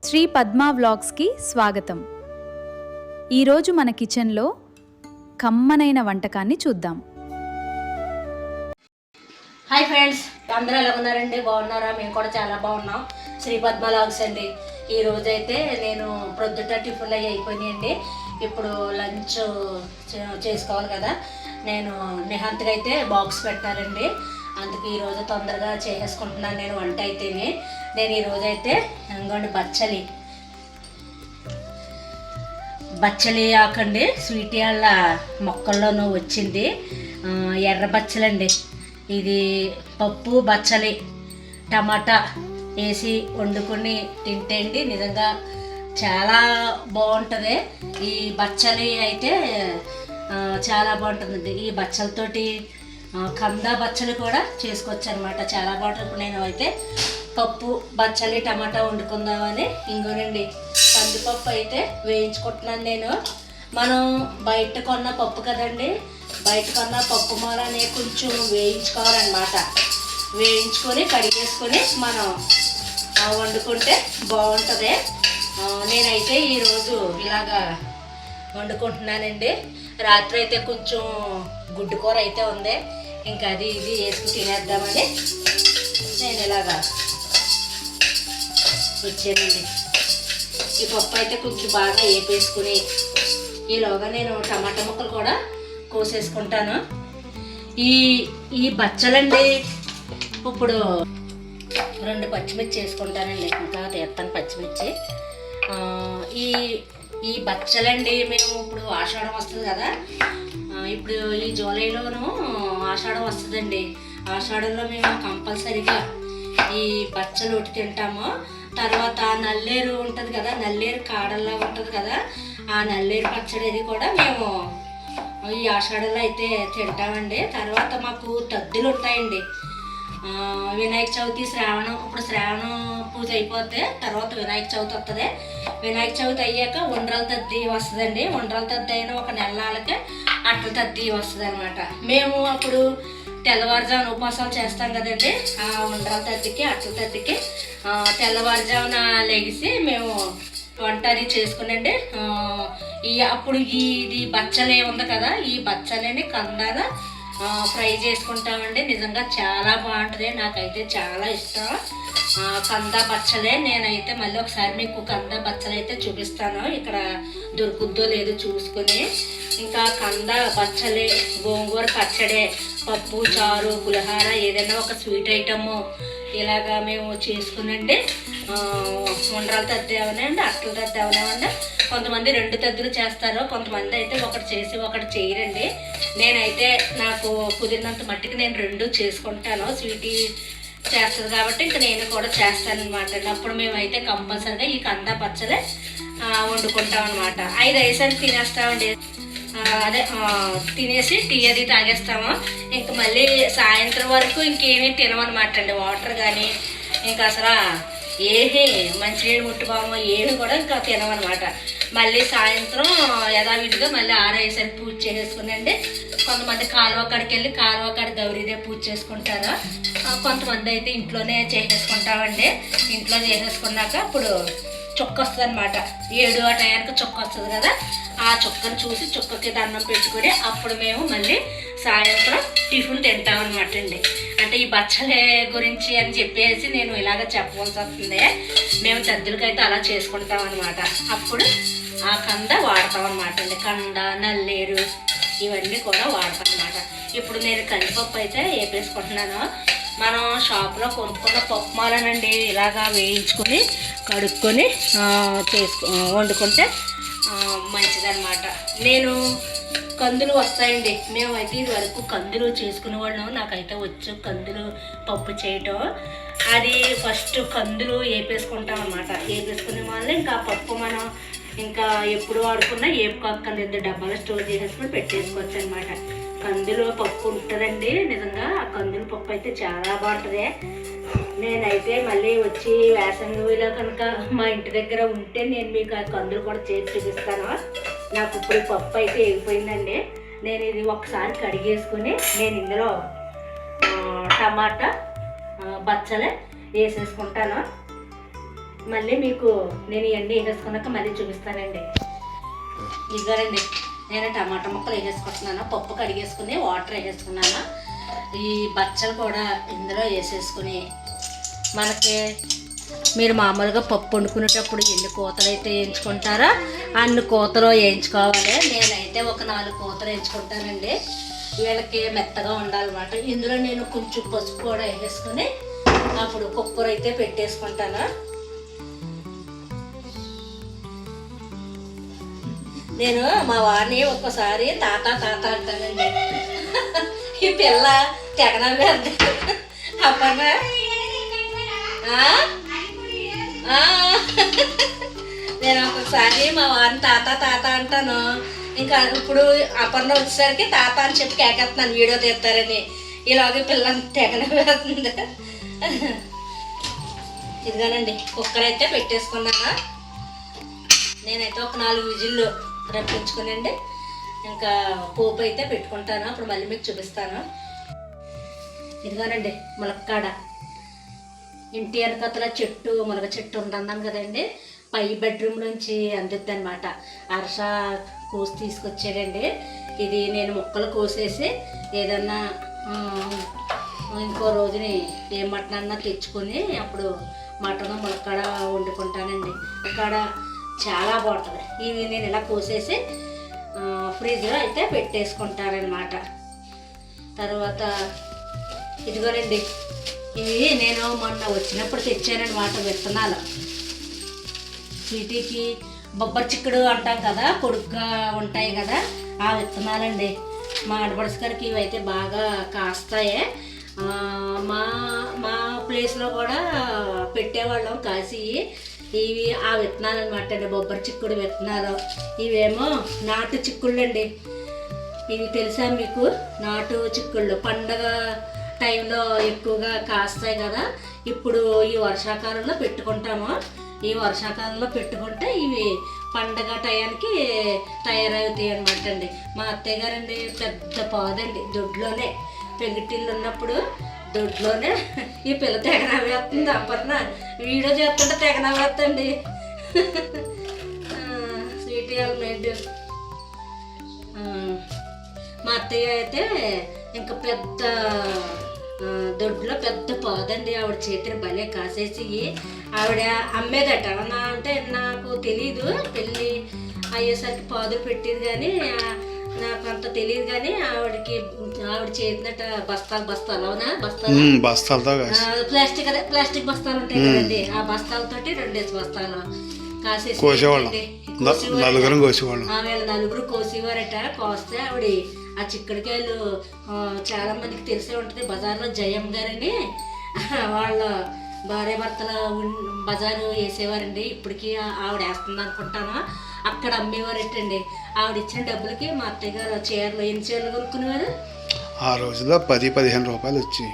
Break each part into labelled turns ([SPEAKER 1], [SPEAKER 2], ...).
[SPEAKER 1] శ్రీ పద్మా వ్లాగ్స్కి స్వాగతం. ఈరోజు మన కిచెన్లో కమ్మనైన వంటకాన్ని చూద్దాం.
[SPEAKER 2] హాయ్ ఫ్రెండ్స్, అందరూ ఎలా ఉన్నారండి? బాగున్నారా? మేము కూడా చాలా బాగున్నాం. శ్రీ పద్మా వ్లాగ్స్ అండి. ఈరోజు అయితే నేను ప్రొద్దుట టిఫిన్లు అవి అయిపోయినాయండి. ఇప్పుడు లంచ్ చేసుకోవాలి కదా. నేను నిహాంత్కి అయితే బాక్స్ పెట్టాలండి. అందుకు ఈరోజు తొందరగా చేసేసుకుంటున్నాను నేను వంట అయితేనే. నేను ఈరోజు అయితే ఇంకోండి బచ్చలి ఆకండి, స్వీట్ వాళ్ళ మొక్కల్లోనూ వచ్చింది. ఎర్ర బచ్చలండి. ఇది పప్పు బచ్చలి టమాటా వేసి వండుకొని తింటే అండి నిజంగా చాలా బాగుంటుంది. ఈ బచ్చలి అయితే చాలా బాగుంటుందండి. ఈ బచ్చలతోటి కంద బచ్చలి కూడా చేసుకోవచ్చు అనమాట. చాలా బాగుంటుంది. ఇప్పుడు నేను అయితే పప్పు బచ్చలి టమాటా వండుకుందామని ఇంకోనండి కందిపప్పు అయితే వేయించుకుంటున్నాను నేను. మనం బయట కొన్న పప్పు కదండి, బయట కొన్న పప్పు మూలని కొంచెం వేయించుకోవాలన్నమాట. వేయించుకొని కడిగేసుకొని మనం వండుకుంటే బాగుంటుంది. నేనైతే ఈరోజు ఇలాగా వండుకుంటున్నానండి. రాత్రి అయితే కొంచెం గుడ్డు కూర అయితే ఉంది, ఇంకా అది ఇది వేసుకుని తినేద్దామని నేను ఇలాగా వచ్చానండి. ఈ పప్పు అయితే కొంచెం బాగా వేపేసుకుని ఈలోగా నేను టమాటా ముక్కలు కూడా కోసేసుకుంటాను. ఈ బచ్చలండి ఇప్పుడు 2 పచ్చిమిర్చి వేసుకుంటానండి. ఇంకా తీస్తాను పచ్చిమిర్చి. ఈ బచ్చలండి మేము ఇప్పుడు ఆషాఢం వస్తుంది కదా, ఇప్పుడు ఈ జూలైలోనూ ఆషాఢం వస్తుందండి. ఆషాఢంలో మేము కంపల్సరీగా ఈ బచ్చలు ఒకటి తింటాము. తర్వాత నల్లేరు ఉంటుంది కదా, నల్లేరు కాడల్లా ఉంటుంది కదా, ఆ నల్లేరు పచ్చడి అది కూడా మేము ఈ ఆషాఢంలో అయితే తింటామండి. తర్వాత మాకు తద్దులు ఉంటాయండి. వినాయక చవితి శ్రావణం, ఇప్పుడు శ్రావణం పూజ అయిపోతే తర్వాత వినాయక చవితి వస్తుంది. వినాయక చవితి అయ్యాక ఉండ్రాల తద్ది వస్తుందండి. ఉండ్రాల తద్ది అయిన ఒక నెలలకే అట్ల తద్ది వస్తుంది అనమాట. మేము అప్పుడు తెల్లవారుజామున ఉపవాసాలు చేస్తాం కదండి. ఆ ఉండ్రాల తద్దికి అట్ల తద్దికి తెల్లవారుజామున లెగిసి మేము వంట అది చేసుకునండి. అప్పుడు ఇది బచ్చలే ఉంది కదా, ఈ బచ్చలేని కందాన ఫ్రై చేసుకుంటామండి. నిజంగా చాలా బాగుంటుంది. నాకైతే చాలా ఇష్టం కంద బచ్చలే. నేనైతే మళ్ళీ ఒకసారి మీకు కంద బచ్చలు అయితే చూపిస్తాను, ఇక్కడ దొరుకుద్దో లేదో చూసుకుని. ఇంకా కంద బచ్చలే, గోంగూర పచ్చడి, పప్పు చారు, పులిహార, ఏదైనా ఒక స్వీట్ ఐటము ఇలాగా మేము చేసుకునండి. ఉండ్రాల తద్ది అవనండి, అట్ల తద్ది అవనివ్వండి. కొంతమంది 2 తద్దులు చేస్తారు, కొంతమంది అయితే ఒకటి చేసి ఒకటి చేయరండి. నేనైతే నాకు కుదిరినంత మట్టికి నేను 2 చేసుకుంటాను. స్వీట్ చేస్తుంది కాబట్టి ఇంకా నేను కూడా చేస్తాను అనమాట. అప్పుడు మేమైతే కంపల్సరీగా ఈ కంద పచ్చలే వండుకుంటాం అనమాట. 5 అయ్యేసరికి తినేస్తామండి. అదే తినేసి టీ అది తాగేస్తాము. ఇంక మళ్ళీ సాయంత్రం వరకు ఇంకేమీ తినమన్నమాట అండి. వాటర్ కానీ ఇంకా అసలు ఏమీ మంచినీళ్ళు ముట్టుకోము, ఏమి కూడా ఇంకా తినమన్నమాట. మళ్ళీ సాయంత్రం యథావిధిగా మళ్ళీ 6 అయ్యేసరికి పూజ చేసేసుకునండి. కొంతమంది కాలువ కాడికి వెళ్ళి కాలువ కాడ గౌరీదే పూజ చేసుకుంటారు. కొంతమంది అయితే ఇంట్లోనే చేసేసుకుంటామండి. ఇంట్లో చేసేసుకున్నాక ఇప్పుడు చుక్క వస్తుంది అనమాట. 7 ఆ టయానికి చుక్క వస్తుంది కదా, ఆ చుక్కను చూసి చుక్కకి దండం పెట్టుకుని అప్పుడు మేము మళ్ళీ సాయంత్రం టిఫిన్ తింటామన్నమాట అండి. అంటే ఈ బచ్చలే గురించి అని చెప్పేసి నేను ఇలాగ చెప్పవలసి వస్తుంది. మేము తద్దులకైతే అలా చేసుకుంటాం అనమాట. అప్పుడు ఆ కంద వాడతాం అనమాట అండి. కంద, నల్లేరు ఇవన్నీ కూడా వాడతాం అనమాట. ఇప్పుడు నేను కందిపప్పు అయితే వేపేసుకుంటున్నాను. మనం షాప్లో కొనుక్కున్న పప్పు మాలనండి ఇలాగా వేయించుకొని కడుక్కొని వండుకుంటే మంచిదన్నమాట. నేను కందులు వస్తాయండి. మేమైతే ఇది వరకు కందులు చేసుకునే వాళ్ళం. నాకైతే వచ్చు కందులు పప్పు చేయటం. అది ఫస్ట్ కందులు వేపేసుకుంటాం అన్నమాట. వేపేసుకునే వాళ్ళు ఇంకా పప్పు మనం ఇంకా ఎప్పుడు వాడుకున్నా ఏపుకోక్కర్లేదు, డబ్బాలో స్టోర్ చేసేసుకొని పెట్టేసుకోవచ్చు అనమాట. కందులు పప్పు ఉంటుందండి. నిజంగా ఆ కందుల పప్పు అయితే చాలా బాగుంటుంది. నేనైతే మళ్ళీ వచ్చి వేసవిలో కనుక మా ఇంటి దగ్గర ఉంటే నేను మీకు ఆ కందులు కూడా చేసి చూపిస్తాను. నాకు ఇప్పుడు పప్పు అయితే వేగిపోయిందండి. నేను ఇది ఒకసారి కడిగేసుకుని నేను ఇందులో టమాటా బచ్చలే వేసేసుకుంటాను. మళ్ళీ మీకు నేను ఇవన్నీ వేసేసుకున్నాక మళ్ళీ చూపిస్తానండి. ఇదిగోనండి, నేను టమాటా ముక్కలు వేసేసుకుంటున్నాను. పప్పు కడిగేసుకుని వాటర్ వేసేసుకున్నాను. ఈ బచ్చలు కూడా ఇందులో వేసేసుకుని మనకి మీరు మామూలుగా పప్పు వండుకునేటప్పుడు ఎన్ని కూతలు అయితే వేయించుకుంటారో అన్ని కూతలు వేయించుకోవాలి. నేనైతే ఒక 4 కూతలు వేయించుకుంటానండి. వీళ్ళకి మెత్తగా ఉండాలన్నమాట. ఇందులో నేను కొంచెం పసుపు కూడా వేసేసుకుని అప్పుడు కుక్కర్ అయితే పెట్టేసుకుంటాను. నేను మా వారిని ఒక్కసారి తాత తాత అంటానండి. ఈ పిల్ల తెగనవ్వే అప్పన్నా నేను ఒక్కొక్కసారి మా వారిని తాత తాత అంటాను. ఇంకా ఇప్పుడు అపర్ణ వచ్చేసరికి తాత అని చెప్పి కేకేస్తున్నాను వీడియో తీస్తారని. ఇలాగే పిల్లని తెగనవేస్తుంది. ఇదిగానండి కుక్కర్ అయితే పెట్టేసుకున్నాను. నేనైతే ఒక 4 విజిల్లు రప్పించుకునండి ఇంకా పోపు అయితే పెట్టుకుంటాను. అప్పుడు మళ్ళీ మీకు చూపిస్తాను. ఇదిగానండి ములక్కాడ. ఇంటి వెనకతల చెట్టు మునగ చెట్టు ఉందన్నాను కదండి, పై బెడ్రూమ్ నుంచి అందుద్ది అనమాట. అరస కోసి తీసుకొచ్చాడండి. ఇది నేను ముక్కలు కోసేసి ఏదన్నా ఇంకో రోజుని ఏ మటన్ అన్నా తెచ్చుకొని అప్పుడు మటన్ ములక్కాడ వండుకుంటానండి. ములక్కాడ చాలా బాగుంటుంది. ఇవి నేను ఇలా కోసేసి ఫ్రిడ్జ్లో అయితే పెట్టేసుకుంటానమాట. తర్వాత ఇదిగోనండి, ఇవి నేను మొన్న వచ్చినప్పుడు తెచ్చానమాట విత్తనాలు. స్వీటీకి బొబ్బరి చిక్కుడు అంటాం కదా, పొడుగ్గా ఉంటాయి కదా, ఆ విత్తనాలండి. మా ఆడపడుచు గారికి ఇవైతే బాగా కాస్తాయి. మా మా ప్లేస్లో కూడా పెట్టేవాళ్ళం కాసి. ఇవి ఆ విత్తనాలు అనమాట అండి, బొబ్బరి చిక్కుడు విత్తనాలు. ఇవేమో నాటు చిక్కుళ్ళు అండి. ఇవి తెలుసా మీకు? నాటు చిక్కుళ్ళు పండగ టైంలో ఎక్కువగా కాస్తాయి కదా. ఇప్పుడు ఈ వర్షాకాలంలో పెట్టుకుంటాము. ఈ వర్షాకాలంలో పెట్టుకుంటే ఇవి పండగ టయానికి తయారవుతాయి అనమాట అండి. మా అత్తయ్య గారండి పెద్ద పాదండి, దొడ్లోనే పెంగిటిల్లు ఉన్నప్పుడు దొడ్లోనే ఈ పిల్ల తెగనవేస్తుంది. అప్పటిన వీడియో చేస్తుంటే తెగనవేస్తండి. Sweet helmet. మా అత్తయ్య అయితే ఇంకా పెద్ద దొడ్లో పెద్ద పాదండి. ఆవిడ చేతిని భలే కాసేసి ఆవిడ అమ్మేదట. అంటే నాకు తెలీదు, పెళ్ళి అయ్యేసరికి పాదులు పెట్టేది కానీ నాకు అంత తెలియదు. కానీ ఆవిడ చేతినట బస్తాలు అవునా, బస్తాలతో ప్లాస్టిక్ బస్తాలు ఉంటాయి కదండి, ఆ బస్తాలతోటి 2 బస్తాలు కాసేసి నలుగురు కోసేవారట. కోస్తే ఆవిడ ఆ చిక్కుడుకాయలు చాలా మందికి తెలిసే ఉంటుంది. బజార్లో జయం గారని వాళ్ళ భార్య భర్తల బజారు వేసేవారండి. ఇప్పటికీ ఆవిడ వేస్తుంది అనుకుంటాను. అక్కడ అమ్మేవారటండి. ఆవిడ ఇచ్చిన డబ్బులకి మా అత్తయ్య గారు చీరలు, ఎన్ని చీరలు కొనుక్కునేవారు
[SPEAKER 3] ఆ రోజుల్లో? 10-15 రూపాయలు వచ్చి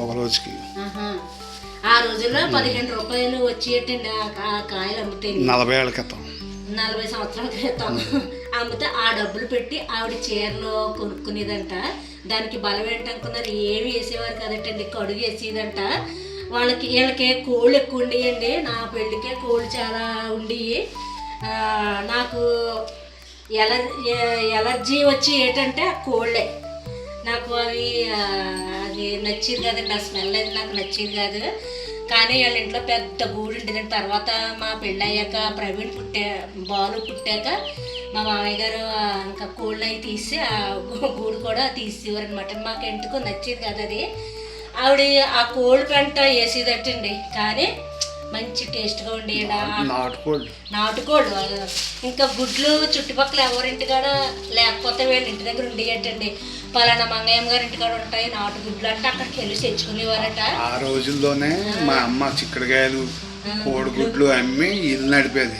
[SPEAKER 3] ఒక రోజుకి.
[SPEAKER 2] ఆ రోజుల్లో 15 రూపాయలు వచ్చేటండి ఆ కాయలు అమ్మితే.
[SPEAKER 3] 40 ఏళ్ళ క్రితం,
[SPEAKER 2] 40 సంవత్సరాల క్రితం అమ్మితే ఆ డబ్బులు పెట్టి ఆవిడ చీరలు కొనుక్కునేదంట. దానికి బలం ఏంటనుకున్నారు? ఏమి వేసేవారు కదటండి, కడుగు వేసేదంట. వీళ్ళకి కోళ్ళు ఎక్కువ ఉండేయండి. నా పెళ్ళికే కోళ్ళు చాలా ఉండేవి. నాకు ఎలర్జీ వచ్చి ఏంటంటే ఆ కోళ్ళే. నాకు అది నచ్చేది కాదండి, ఆ స్మెల్ అది నాకు నచ్చేది కాదు. కానీ వాళ్ళ ఇంట్లో పెద్ద గూడు ఉండేదండి. తర్వాత మా పెళ్ళి అయ్యాక ప్రవీణ్ బాలు పుట్టాక మా మామయ్య గారు ఇంకా కోళ్ళు అవి తీసి ఆ గూడు కూడా తీసేవారు అనమాట. మాకు ఎందుకో నచ్చేది కాదు అది. ఆవిడ ఆ కోళ్ళు కంట వేసేదట్టండి. కానీ మంచి టేస్ట్గా ఉండేది నాటుకోళ్ళు. ఇంకా గుడ్లు చుట్టుపక్కల ఎవరింటి కాడ లేకపోతే వీళ్ళ ఇంటి దగ్గర ఉండేయటండి. పలానా మంగయ్య గారి ఇంటి కాడ ఉంటాయి నాటు గుడ్లు అంటే అక్కడికి వెళ్ళి తెచ్చుకునేవారట.
[SPEAKER 3] ఆ రోజుల్లోనే మా అమ్మ చిక్కుడుకాయలు, కోడిగుడ్లు అమ్మి ఇల్లు నడిపేది.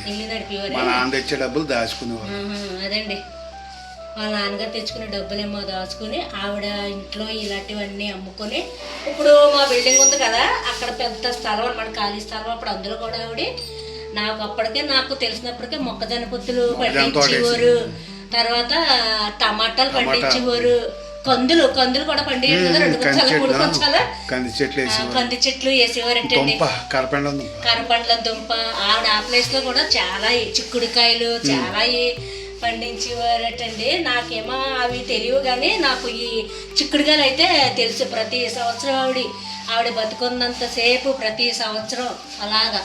[SPEAKER 3] మా నాన్న తెచ్చే డబ్బులు దాచుకునేవారు.
[SPEAKER 2] అదండి, వాళ్ళ నాన్నగారు తెచ్చుకునే డబ్బులేమో దాచుకుని ఆవిడ ఇంట్లో ఇలాంటివన్నీ అమ్ముకొని, ఇప్పుడు మా బిల్డింగ్ ఉంది కదా అక్కడ పెద్ద స్థలం అన్నమాట, ఖాళీ స్థలం. అప్పుడు అందులో కూడా ఆవిడ నాకు తెలిసినప్పటికే మొక్కజొన్న పొత్తులు పండించేవారు. తర్వాత టమాటాలు పండించేవారు. కందులు కందులు కూడా పండియారు కదా, 2 కొంచాల 3 కొంచాల
[SPEAKER 3] కంది చెట్లు వేసి
[SPEAKER 2] కంది చెట్లు వేసేవారంటండి. కరపండ్ల దుంప ఆవిడ ఆ ప్లేస్ లో కూడా చాలా చిక్కుడుకాయలు చాలా పండించేవారటండి. నాకేమో అవి తెలియవు కానీ నాకు ఈ చిక్కుడుకాయలు అయితే తెలుసు. ప్రతి సంవత్సరం ఆవిడ బతుకున్నంతసేపు ప్రతి సంవత్సరం అలాగా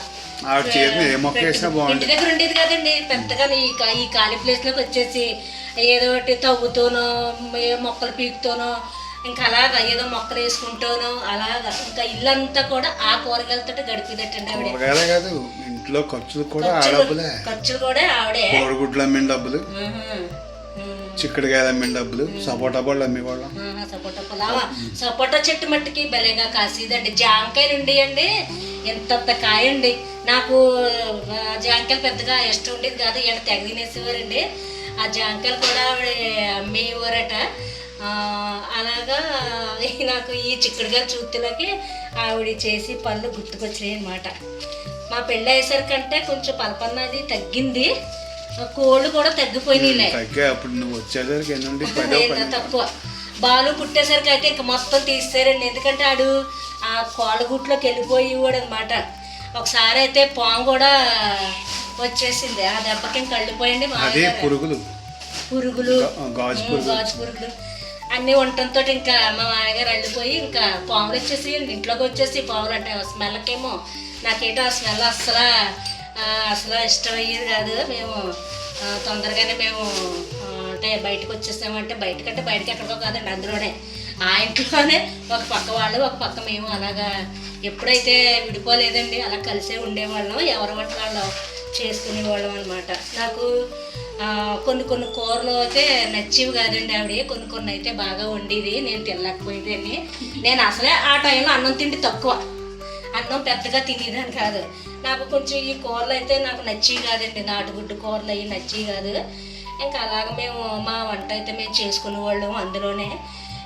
[SPEAKER 2] ఇంటి దగ్గర ఉండేది కదండి. పెద్దగా ఈ ఖాళీ ప్లేస్ లోకి వచ్చేసి ఏదో ఒకటి తవ్వుతూనో మొక్కలు పీకుతూనో ఇంకా అలాగా ఏదో మొక్కలు వేసుకుంటాను అలాగా ఇంకా ఇల్లంతా కూడా ఆ కూరగాయలతో గడిపేదటండి ఆవిడ.
[SPEAKER 3] ఇంట్లో ఖర్చులు కూడా
[SPEAKER 2] ఆవిడే.
[SPEAKER 3] కోడిగుడ్లు అమ్మిన డబ్బులు, చిక్కుడుకాయలు అమ్మిన డబ్బులు, సపోటా పళ్ళు అమ్మేవాళ్ళం.
[SPEAKER 2] సపోటా చెట్టు మట్టికి భలేగా కాసేదండి. జాంకాయలు ఉండేయండి, ఎంత కాయ అండి. నాకు జాంకాయలు పెద్దగా ఇష్టం ఉండేది కాదు, ఈయన తెగ తినేసేవారండి. ఆ జాంకాయలు కూడా ఆవిడ అమ్మేవారట. అలాగా నాకు ఈ చిక్కుడుగా చూతులకి ఆవిడ చేసి పళ్ళు గుర్తుకొచ్చినాయి అనమాట. మా పెళ్ళి అయ్యేసరికంటే కొంచెం పలపన్నది తగ్గింది, కోళ్ళు కూడా తగ్గిపోయినాయి. తక్కువ బాలు పుట్టేసరికి అయితే ఇంక మొత్తం తీసేసారండి. ఎందుకంటే ఆడు ఆ కోళ్ళ గుట్లోకి వెళ్ళిపోయేవాడు అనమాట. ఒకసారి అయితే పాము కూడా వచ్చేసింది, ఆ దెబ్బకి ఇంక వెళ్ళిపోయింది. పురుగులు గాజు పురుగులు అన్నీ ఉండటంతో ఇంకా మా మామగారు వెళ్ళిపోయి ఇంకా పాములు వచ్చేసి ఇంట్లోకి వచ్చేసి పాములు అంటే స్మెల్కేమో నాకేటో ఆ స్మెల్ అసలు ఇష్టం అయ్యేది కాదు. మేము తొందరగానే మేము అంటే బయటకు వచ్చేసామంటే బయటకి ఎక్కడికో కాదండి, అందులోనే ఆ ఇంట్లోనే ఒక పక్క వాళ్ళు ఒక పక్క మేము అలాగా ఎప్పుడైతే విడిపోలేదండి అలా కలిసే ఉండేవాళ్ళం. ఎవరి వంట వాళ్ళు చేసుకునేవాళ్ళం అనమాట. నాకు కొన్ని కూరలు అయితే నచ్చేవి కాదండి ఆవిడ, కొన్ని అయితే బాగా వండేది. నేను తినలేకపోయేదాన్ని. నేను అసలే ఆ టైంలో అన్నం తిండి తక్కువ, అన్నం పెద్దగా తినేదాన్ని కాదు. నాకు కొంచెం ఈ కూరలు అయితే నాకు నచ్చేవి కాదండి, నాటుగుడ్డు కూరలు అవి నచ్చేవి కాదు. ఇంకా అలాగ మేము మా వంట అయితే మేము చేసుకునేవాళ్ళం అందులోనే.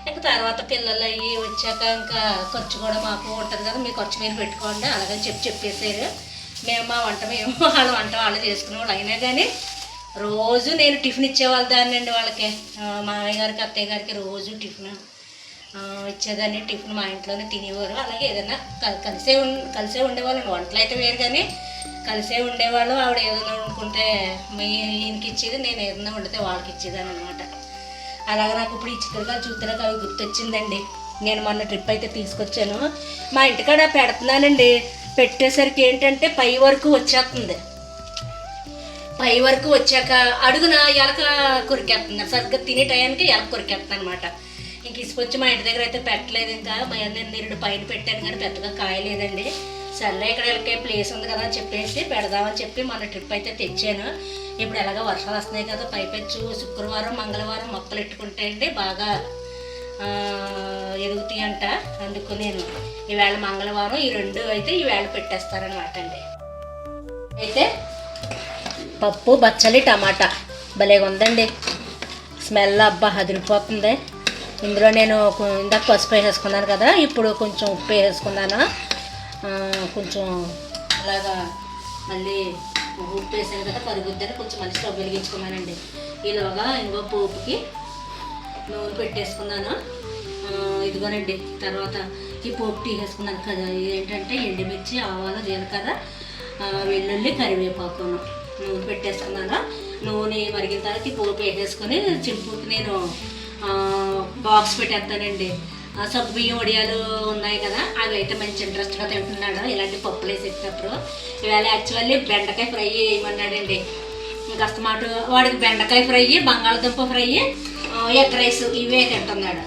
[SPEAKER 2] ఇంకా తర్వాత పిల్లలు అవి వచ్చాక ఇంకా ఖర్చు కూడా మాకు ఉంటుంది కదా, మీ ఖర్చు మీరు పెట్టుకోండి అలాగని చెప్పేసారు. మేము మా వంట వాళ్ళ వంట వాళ్ళు చేసుకునేవాళ్ళు. అయినా కానీ రోజు నేను టిఫిన్ ఇచ్చేవాళ్ళ దాన్ని అండి వాళ్ళకి, మామయ్య గారికి అత్తయ్య గారికి రోజు టిఫిన్ ఇచ్చేదాన్ని. టిఫిన్ మా ఇంట్లోనే తినేవారు. అలాగే ఏదైనా కలిసే ఉండేవాళ్ళం. వంటలు అయితే వేరు కానీ కలిసే ఉండేవాళ్ళు. ఆవిడ ఏదైనా వండుకుంటే ఈయనకి ఇచ్చేది, నేను ఏదైనా వండితే వాళ్ళకి ఇచ్చేదాన్ని అనమాట. అలాగే నాకు ఇప్పుడు ఈ చిక్కుడుగా చూతులకు అవి గుర్తొచ్చిందండి. నేను మొన్న ట్రిప్ అయితే తీసుకొచ్చాను, మా ఇంటికాడ పెడుతున్నానండి. పెట్టేసరికి ఏంటంటే పై వరకు వచ్చేస్తుంది. పై వరకు వచ్చాక అడుగున ఎలక కొరికేస్తుంది. సరిగ్గా తినే టయానికి ఎలక కొరికేస్తుంది అనమాట. ఇంక ఇసుకొచ్చి మా ఇంటి దగ్గర అయితే పెట్టలేదు. ఇంకా నేను 2 పైన పెట్టాను కానీ పెద్దగా కాయలేదండి. సర్లే ఇక్కడ వెళ్ళకే ప్లేస్ ఉంది కదా అని చెప్పేసి పెడదామని చెప్పి మన ట్రిప్ అయితే తెచ్చాను. ఇప్పుడు ఎలాగో వర్షాలు వస్తున్నాయి కదా, పైపెచ్చు శుక్రవారం మంగళవారం మొక్కలు పెట్టుకుంటే బాగా ఎదుగుతాయి అంట. అందుకు నేను ఈవేళ మంగళవారం ఈ 2 అయితే ఈవేళ పెట్టేస్తారనమాట అండి. అయితే పప్పు బచ్చలి టమాటా భలేగా ఉందండి, స్మెల్ అబ్బా అదిరిపోతుంది. ఇందులో నేను ఇందాక పసుపు వేసేసుకున్నాను కదా, ఇప్పుడు కొంచెం ఉప్పు వేసేసుకున్నాను. కొంచెం అలాగా మళ్ళీ ఉప్పు వేసాను కదా పరుగుద్దని కొంచెం మళ్ళీ స్టవ్ వెలిగించుకున్నానండి. ఈలోగా ఇంకో పోపుకి నూనె పెట్టేసుకున్నాను. ఇదిగోనండి తర్వాత ఈ పోపు తీసేసుకున్నాను కదా. ఏంటంటే ఎండుమిర్చి, ఆవాలు, జీలకర్ర, వెల్లుల్లి, కరివేపాకును నూనె పెట్టేసుకున్నాను. నూనె మరిగిన తర్వాత ఈ పోపు వేసేసుకొని చింపుకి నేను బాక్స్ పెట్టేస్తానండి. సగ్గు బియ్యం వడియాలు ఉన్నాయి కదా, అవి అయితే మంచి ఇంట్రెస్ట్గా తింటున్నాడు ఇలాంటి పప్పులు వేసేటప్పుడు. ఇవాళ యాక్చువల్లీ బెండకాయ ఫ్రై వేయమన్నాడండి. ఇంకా మాట వాడికి బెండకాయ ఫ్రై, బంగాళదుంప ఫ్రై, ఎగ్ రైస్ ఇవే తింటున్నాడు.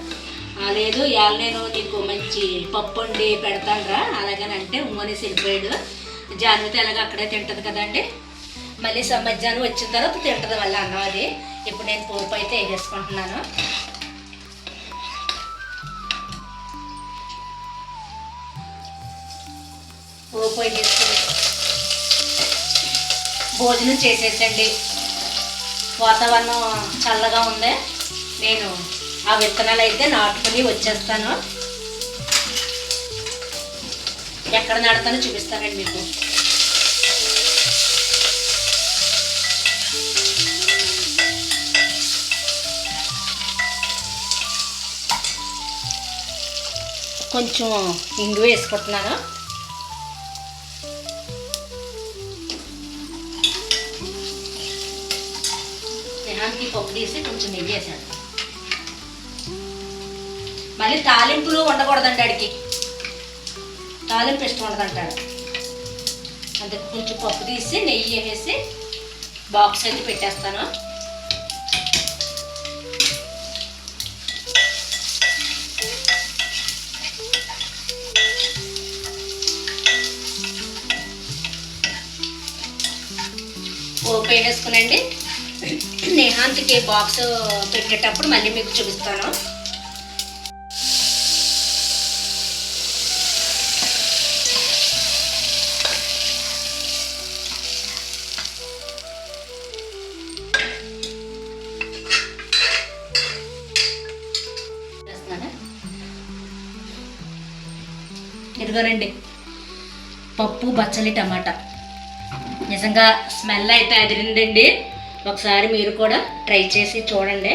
[SPEAKER 2] లేదు ఇవాళ నేను నీకు మంచి పప్పు వండి పెడతానురా అలాగని అంటే ఉమ్మనేసి వెళ్ళిపోయాడు. జాన్విత ఎలాగ అక్కడే తింటుంది కదండి, మళ్ళీ మధ్యాహ్నం వచ్చిన తర్వాత తింటుంది మళ్ళీ అన్నం అది. ఇప్పుడు నేను పోపు అయితే వేసేసుకుంటున్నాను. పోపు వేసేసుకుని భోజనం చేసేసండి. వాతావరణం చల్లగా ఉంది. నేను ఆ విత్తనాలు అయితే నాటుకుని వచ్చేస్తాను. ఎక్కడ నాటుతానో చూపిస్తానండి మీకు. కొంచెం ఇంగు వేసుకుంటున్నాను. స్నేహానికి పప్పు తీసి కొంచెం నెయ్యి వేసాను. మళ్ళీ తాలింపులు ఉండకూడదండి, అడిగి తాలింపు ఇష్టం ఉండదంటాడు. అందుకు కొంచెం పప్పు తీసి నెయ్యి వేసి బాక్స్ అయితే పెట్టేస్తాను. పోపు వేసుకునండి. నేహాంతికి బాక్స్ పెట్టేటప్పుడు మళ్ళీ మీకు చూపిస్తాను. ఇదిగోనండి పప్పు, బచ్చలి, టమాటా. నిజంగా స్మెల్ అయితే అదిరిందండి. ఒకసారి మీరు కూడా ట్రై చేసి చూడండి.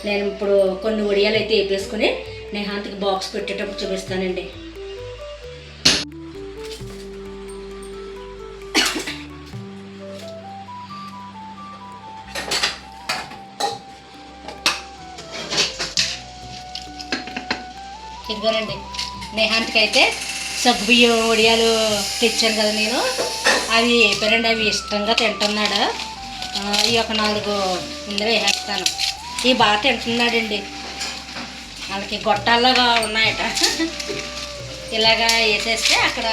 [SPEAKER 2] నేను ఇప్పుడు కొన్ని వడియాలు అయితే వేపేసుకుని నేహాంతికి బాక్స్ పెట్టేటప్పుడు చూపిస్తానండి. ఇదిగోనండి నేహాంతికి అయితే సగ్గుబియ్యం వడియాలు తెచ్చాను కదా నేను, అవి వేపారండి. అవి ఇష్టంగా తింటున్నాడు. ఈ ఒక 4 ఇందులో వేసేస్తాను. ఇవి బాగా తింటున్నాడండి. వాళ్ళకి గొట్టాల్లాగా ఉన్నాయట. ఇలాగా వేసేస్తే అక్కడ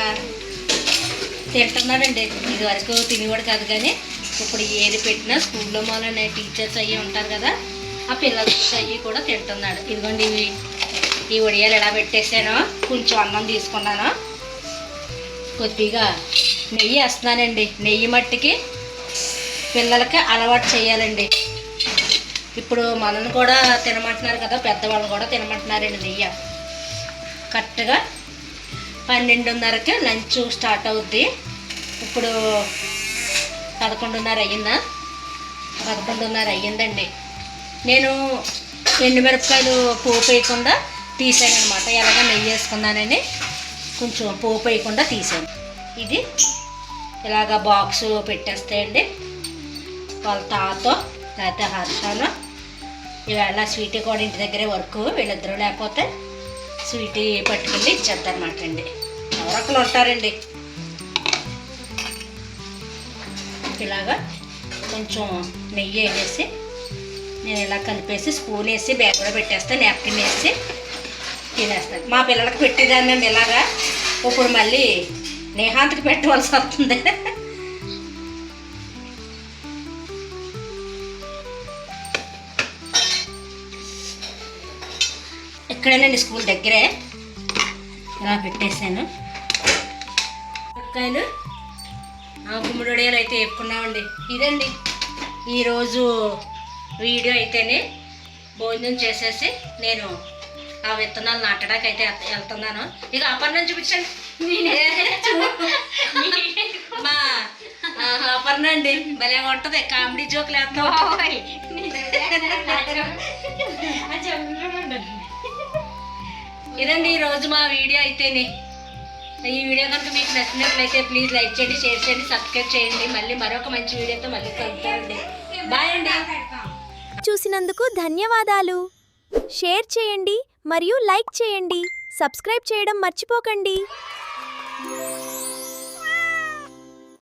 [SPEAKER 2] తింటున్నాడండి. ఇది వరకు తినేవాడు కాదు, కానీ ఇప్పుడు ఏది పెట్టినా స్కూల్లో మొన్న టీచర్స్ అయ్యి ఉంటారు కదా, ఆ పిల్లలకి అయ్యి కూడా తింటున్నాడు. ఇదిగోండి ఈ వడియాలు ఎలా పెట్టేసానో, కొంచెం అన్నం తీసుకున్నాను, కొద్దిగా నెయ్యి వేస్తున్నానండి. నెయ్యి మట్టికి పిల్లలకి అలవాటు చేయాలండి. ఇప్పుడు మనల్ని కూడా తినమంటున్నారు కదా, పెద్దవాళ్ళు కూడా తినమంటున్నారండి నెయ్యి. కరెక్ట్గా 12:30కి లంచ్ స్టార్ట్ అవుద్ది. ఇప్పుడు 11:30 అయ్యిందా? 11:30 అయ్యిందండి. నేను ఎండుమిరపకాయలు పోపు వేయకుండా తీసాను అనమాట. ఎలాగ నెయ్యి వేసుకున్నానని కొంచెం పోపు వేయకుండా తీసాను. ఇది ఇలాగ బాక్స్ పెట్టేస్తాయండి. వాళ్ళ తాతో లేకపోతే హర్షాను ఇవాళ స్వీటీ కూడా ఇంటి దగ్గరే వర్క్, వీళ్ళిద్దరూ లేకపోతే స్వీటీ పట్టుకెళ్ళి ఇచ్చేద్దనమాట అండి. ఎవరొక్కరు ఉంటారండి. ఇలాగా కొంచెం నెయ్యి వేసి నేను ఇలా కలిపేసి స్పూన్ వేసి బ్యాగ్ కూడా పెట్టేస్తాను, నాప్కిన్ వేసి తినేస్తాను. మా పిల్లలకి పెట్టేదాన్ని ఇలాగా. ఇప్పుడు మళ్ళీ నేహాంతికి పెట్టవలసి వస్తుంది. ఇక్కడేనండి స్కూల్ దగ్గరే ఇలా పెట్టేశాను. కాయలు గుమ్మడి వడియాలు అయితే వేపుకున్నామండి. ఇదండి ఈరోజు వీడియో అయితేనే. భోజనం చేసేసి నేను ఆ విత్తనాలు నాటడానికి అయితే వెళ్తున్నాను. ఇక అపర్ణను చూపించండి. మా అపర్ణ అండి భలే ఉంటుంది, కామెడీ జోకులు వేస్తాం. ఇదండి ఈరోజు మా వీడియో అయితేనే. ఈ వీడియో కనుక మీకు నచ్చినట్లయితే ప్లీజ్ లైక్ చేయండి, షేర్ చేయండి, సబ్స్క్రైబ్ చేయండి. మళ్ళీ మరొక మంచి వీడియోతో మళ్ళీ కలుగుతామండి. బాయ్ అండి.
[SPEAKER 4] చూసినందుకు ధన్యవాదాలు. షేర్ చేయండి మరియు లైక్ చేయండి. సబ్స్క్రైబ్ చేయడం మర్చిపోకండి.